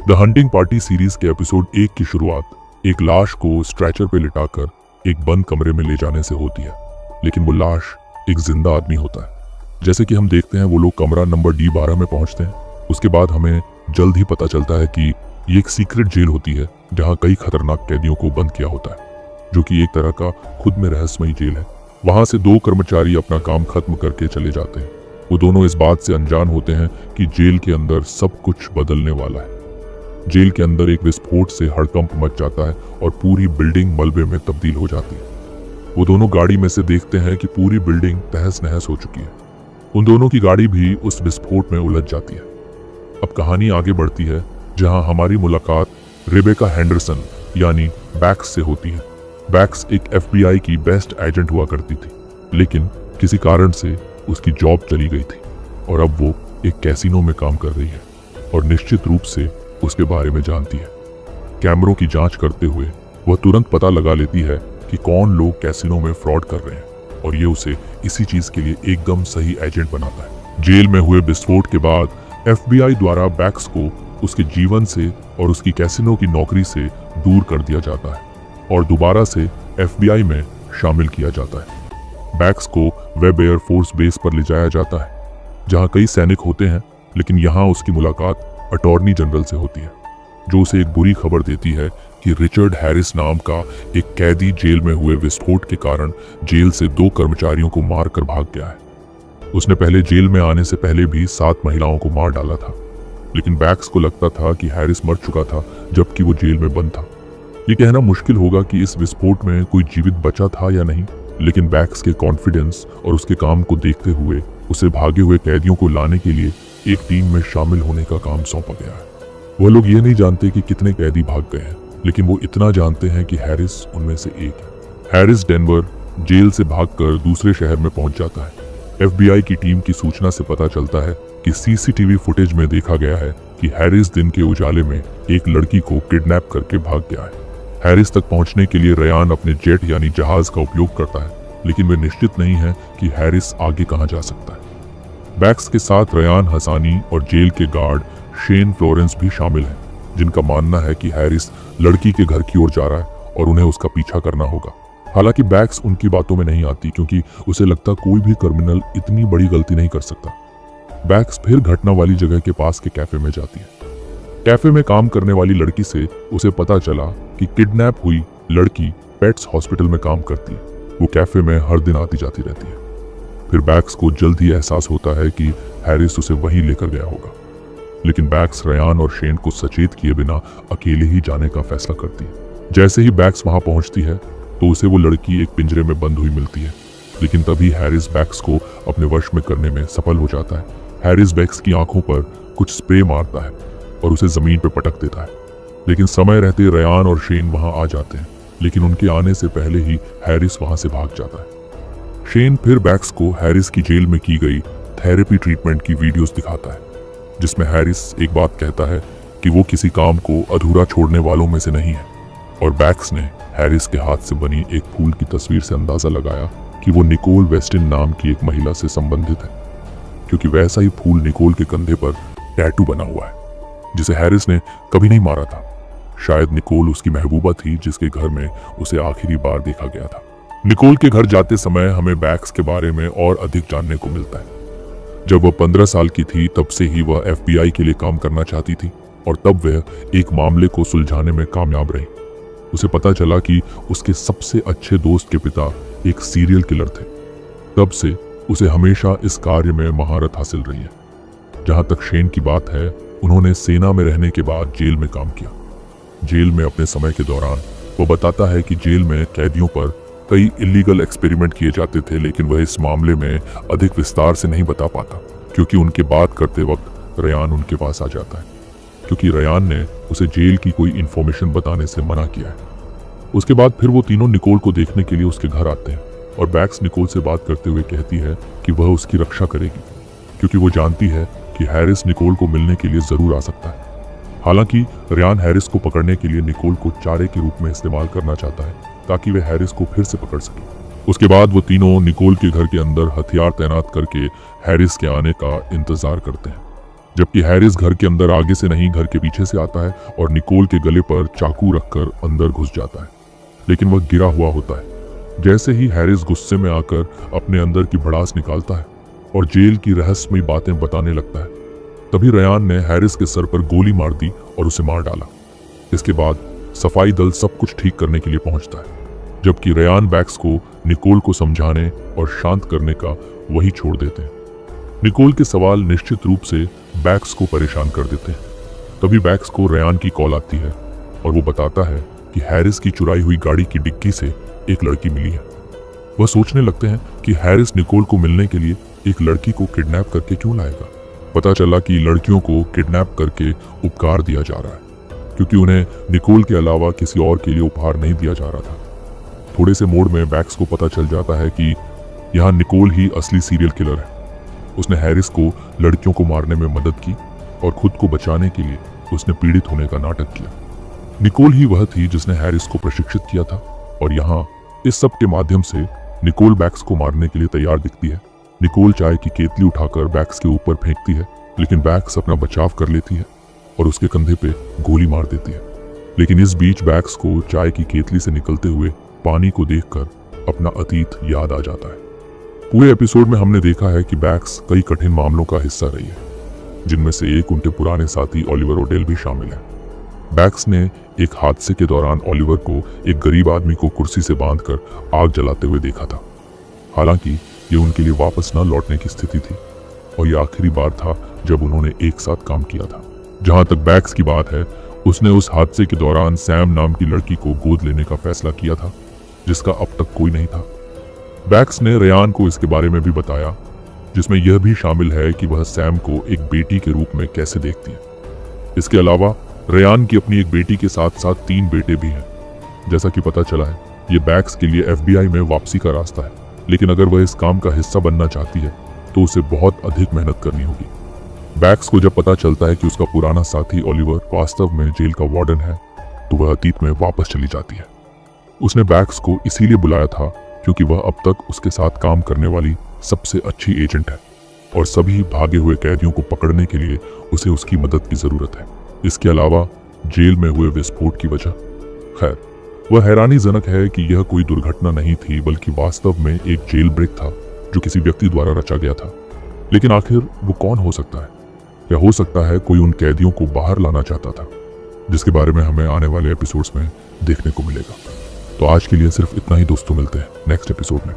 The hunting party series के episode 1 की शुरुआत एक लाश को स्ट्रेचर पे लिटाकर एक बंद कमरे में ले जाने से होती है, लेकिन वो लाश एक जिंदा आदमी होता है। जैसे कि हम देखते हैं वो लोग कमरा नंबर D12 में पहुंचते हैं। उसके बाद हमें जल्द ही पता चलता है कि ये एक सीक्रेट जेल होती है जहाँ कई खतरनाक कैदियों को बंद किया होता है, जो कि एक तरह का खुद में रहस्यमयी जेल है। वहां से 2 कर्मचारी अपना काम खत्म करके चले जाते हैं। वो दोनों इस बात से अनजान होते हैं कि जेल के अंदर सब कुछ बदलने वाला है। जेल के अंदर एक विस्फोट से हड़कंप मच जाता है और पूरी बिल्डिंग मलबे में तब्दील हो जाती है। वो दोनों गाड़ी में से देखते हैं कि पूरी बिल्डिंग तहस नहस हो चुकी है। उन दोनों की गाड़ी भी उस विस्फोट में उलझ जाती है। अब कहानी आगे बढ़ती है, जहां हमारी मुलाकात रेबेका हेंडरसन यानी बैक्स से होती है। बैक्स एक FBI की बेस्ट एजेंट हुआ करती थी, लेकिन किसी कारण से उसकी जॉब चली गई थी और अब वो एक कैसीनो में काम कर रही है और निश्चित रूप से उसके बारे में जानती है। कैमरों की जांच करते हुए वह तुरंत पता लगा लेती है कि कौन लोग कैसीनो में फ्रॉड कर रहे हैं और ये उसे इसी चीज के लिए एकदम सही एजेंट बनाता है। जेल में हुए विस्फोट के बाद FBI द्वारा बैक्स को उसके जीवन से और उसकी कैसीनो की नौकरी से दूर कर दिया जाता है और दोबारा से FBI में शामिल किया जाता है। बैक्स को वेब एयर फोर्स बेस पर ले जाया जाता है, जहां कई सैनिक होते हैं, लेकिन यहां उसकी मुलाकात अटॉर्नी जनरल से होती है, जो उसे एक बुरी खबर देती है कि रिचर्ड हैरिस नाम का एक कैदी जेल में हुए विस्फोट के कारण जेल से 2 कर्मचारियों को मार कर भाग गया है। उसने पहले जेल में आने से पहले भी 7 महिलाओं को मार डाला था, लेकिन बैक्स को लगता था कि हैरिस मर चुका था जबकि वो जेल में बंद था। ये कहना मुश्किल होगा कि इस विस्फोट में कोई जीवित बचा था या नहीं, लेकिन बैक्स के कॉन्फिडेंस और उसके काम को देखते हुए उसे भागे हुए कैदियों को लाने के लिए एक टीम में शामिल होने का काम सौंपा गया है। वह लोग ये नहीं जानते कि कितने कैदी भाग गए हैं, लेकिन वो इतना जानते हैं कि हैरिस उनमें से एक है। हैरिस डेनवर जेल से भागकर दूसरे शहर में पहुंच जाता है। FBI की टीम की सूचना से पता चलता है कि CCTV फुटेज में देखा गया है कि हैरिस दिन के उजाले में एक लड़की को किडनैप करके भाग गया है। हैरिस तक पहुंचने के लिए रयान अपने जेट यानी जहाज का उपयोग करता है, लेकिन वे निश्चित नहीं है कि हैरिस आगे कहां जा सकता है। बैक्स के साथ रयान हसानी और जेल के गार्ड शेन फ्लोरेंस भी शामिल हैं, जिनका मानना है कि हैरिस लड़की के घर की ओर जा रहा है और उन्हें उसका पीछा करना होगा। हालांकि बैक्स उनकी बातों में नहीं आती, क्योंकि उसे लगता कोई भी क्रिमिनल इतनी बड़ी गलती नहीं कर सकता। बैक्स फिर घटना वाली जगह के पास के कैफे में जाती है। कैफे में काम करने वाली लड़की से उसे पता चला कि किडनैप हुई लड़की पेट्स हॉस्पिटल में काम करती है। वो कैफे में हर दिन आती जाती रहती है। फिर बैक्स को जल्द ही एहसास होता है कि हैरिस उसे वहीं लेकर गया होगा, लेकिन बैक्स रयान और शेन को सचेत किए बिना अकेले ही जाने का फैसला करती है। जैसे ही बैक्स वहां पहुंचती है तो उसे वो लड़की एक पिंजरे में बंद हुई मिलती है, लेकिन तभी हैरिस बैक्स को अपने वश में करने में सफल हो जाता है। हैरिस बैक्स की आंखों पर कुछ स्प्रे मारता है और उसे जमीन पर पटक देता है, लेकिन समय रहते रयान और शेन वहां आ जाते हैं, लेकिन उनके आने से पहले ही हैरिस वहां से भाग जाता है। शेन फिर बैक्स को हैरिस की जेल में की गई थेरेपी ट्रीटमेंट की वीडियोस दिखाता है, जिसमें हैरिस एक बात कहता है कि वो किसी काम को अधूरा छोड़ने वालों में से नहीं है, और बैक्स ने हैरिस के हाथ से बनी एक फूल की तस्वीर से अंदाजा लगाया कि वो निकोल वेस्टिन नाम की एक महिला से संबंधित है, क्योंकि वैसा ही फूल निकोल के कंधे पर टैटू बना हुआ है, जिसे हैरिस ने कभी नहीं मारा था। शायद निकोल उसकी महबूबा थी जिसके घर में उसे आखिरी बार देखा गया था। निकोल के घर जाते समय हमें बैक्स के बारे में और अधिक जानने को मिलता है। जब वह 15 साल की थी तब से ही वह FBI के लिए काम करना चाहती थी, और तब वह एक मामले को सुलझाने में कामयाब रही। उसे पता चला कि उसके सबसे अच्छे दोस्त के पिता एक सीरियल किलर थे। तब से उसे हमेशा इस कार्य में महारत हासिल रही है। जहां तक शेन की बात है, उन्होंने सेना में रहने के बाद जेल में काम किया। जेल में अपने समय के दौरान वो बताता है कि जेल में कैदियों पर कई इलीगल एक्सपेरिमेंट किए जाते थे, लेकिन वह इस मामले में अधिक विस्तार से नहीं बता पाता, क्योंकि उनके बात करते वक्त रयान उनके पास आ जाता है, क्योंकि रयान ने उसे जेल की कोई इन्फॉर्मेशन बताने से मना किया है। उसके बाद फिर वो तीनों निकोल को देखने के लिए उसके घर आते हैं, और बैक्स निकोल से बात करते हुए कहती है कि वह उसकी रक्षा करेगी, क्योंकि वो जानती है कि हैरिस निकोल को मिलने के लिए जरूर आ सकता है। हालांकि रयान हैरिस को पकड़ने के लिए निकोल को चारे के रूप में इस्तेमाल करना चाहता है, ताकि वे हैरिस को फिर से पकड़ सके। उसके बाद वो तीनों निकोल के घर के अंदर हथियार तैनात करके हैरिस के आने का इंतजार करते हैं। जबकि हैरिस घर के अंदर आगे से नहीं घर के पीछे से आता है और निकोल के गले पर चाकू रखकर अंदर घुस जाता है, लेकिन वह गिरा हुआ होता है। जैसे ही हैरिस गुस्से में आकर अपने अंदर की भड़ास निकालता है और जेल की रहस्यमयी बातें बताने लगता है, तभी रयान ने हैरिस के सर पर गोली मार दी और उसे मार डाला। इसके बाद सफाई दल सब कुछ ठीक करने के लिए पहुंचता है, जबकि रयान बैक्स को निकोल को समझाने और शांत करने का वही छोड़ देते हैं। निकोल के सवाल निश्चित रूप से बैक्स को परेशान कर देते हैं। तभी बैक्स को रयान की कॉल आती है और वो बताता है कि हैरिस की चुराई हुई गाड़ी की डिक्की से एक लड़की मिली है। वह सोचने लगते हैं कि हैरिस निकोल को मिलने के लिए एक लड़की को किडनैप करके क्यों लाएगा। पता चला कि लड़कियों को किडनैप करके उपकार दिया जा रहा है, क्योंकि उन्हें निकोल के अलावा किसी और के लिए उपहार नहीं दिया जा रहा था। थोड़े से मोड़ में बैक्स को पता चल जाता है कि यहाँ निकोल ही असली सीरियल किलर है। उसने हैरिस को लड़कियों को मारने में मदद की और खुद को बचाने के लिए उसने पीड़ित होने का नाटक किया। निकोल ही वह थी जिसने हैरिस को प्रशिक्षित किया था और यहाँ इस सब के माध्यम से निकोल बैक्स को मारने के लिए तैयार दिखती है। निकोल चाय की केतली उठाकर बैक्स के ऊपर फेंकती है, लेकिन बैक्स अपना बचाव कर लेती है और उसके कंधे पे गोली मार देती है। लेकिन इस बीच बैक्स को चाय की केतली से निकलते हुए पानी को देखकर अपना अतीत याद आ जाता है। पूरे एपिसोड में हमने देखा है कि बैक्स कई कठिन मामलों का हिस्सा रही है, जिनमें से एक उनके पुराने साथी ओलिवर ओडेल भी शामिल है। बैक्स ने एक हादसे के दौरान ओलिवर को एक गरीब आदमी को कुर्सी से बांधकर आग जलाते हुए देखा था। हालांकि ये उनके लिए वापस न लौटने की स्थिति थी और ये आखिरी बार था जब उन्होंने एक साथ काम किया था। जहां तक बैक्स की बात है, उसने उस हादसे के दौरान सैम नाम की लड़की को गोद लेने का फैसला किया था, जिसका अब तक कोई नहीं था। बैक्स ने रयान को इसके बारे में भी बताया, जिसमें यह भी शामिल है कि वह सैम को एक बेटी के रूप में कैसे देखती है। इसके अलावा रयान की अपनी एक बेटी के साथ साथ 3 बेटे भी हैं। जैसा कि पता चला है, ये बैक्स के लिए FBI में वापसी का रास्ता है, लेकिन अगर वह इस काम का हिस्सा बनना चाहती है तो उसे बहुत अधिक मेहनत करनी होगी। बैक्स को जब पता चलता है कि उसका पुराना साथी ओलिवर वास्तव में जेल का वार्डन है, तो वह अतीत में वापस चली जाती है। उसने बैक्स को इसीलिए बुलाया था क्योंकि वह अब तक उसके साथ काम करने वाली सबसे अच्छी एजेंट है और सभी भागे हुए कैदियों को पकड़ने के लिए उसे उसकी मदद की जरूरत है। इसके अलावा जेल में हुए विस्फोट की वजह, खैर वह हैरानीजनक है कि यह कोई दुर्घटना नहीं थी, बल्कि वास्तव में एक जेल ब्रेक था जो किसी व्यक्ति द्वारा रचा गया था। लेकिन आखिर वो कौन हो सकता है? या हो सकता है कोई उन कैदियों को बाहर लाना चाहता था, जिसके बारे में हमें आने वाले एपिसोड्स में देखने को मिलेगा। तो आज के लिए सिर्फ इतना ही दोस्तों, मिलते हैं नेक्स्ट एपिसोड में।